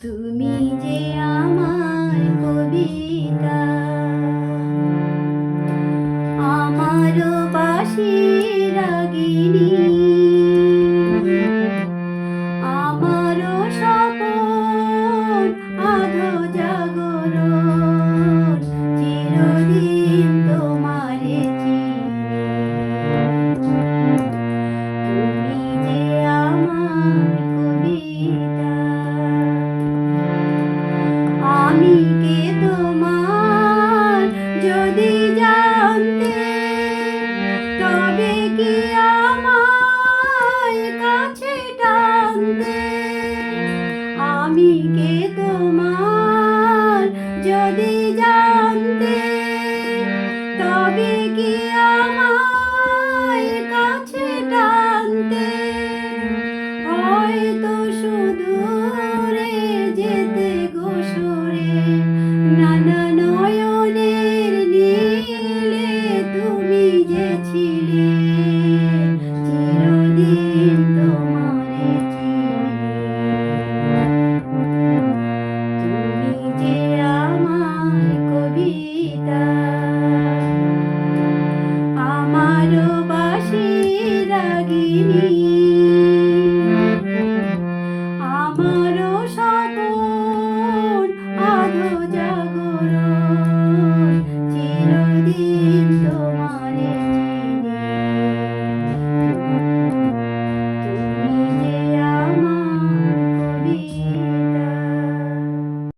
তুমি যে আমার কবিতা, আমারও বাঁশির রাগিনী, আমারও স্বপন আধো জাগরণ, চিরদিন তোমারে চিনি। তুমি যে আমার কবিতা, আমি কে তোমার যদি জানতে, তবে কি আমায় কাছে টানতে। আমি কে তোমার যদি জানতে, তবে কি আমায় কাছে টানতে। হয়তো সুদূরে যেতে গো সরে, নানা নয়নের নীলে তুমি যে ছিলে, চিরদিন তোমারে চিনি। তুমি যে আমার কবিতা, আমারও বাঁশির রাগিনী।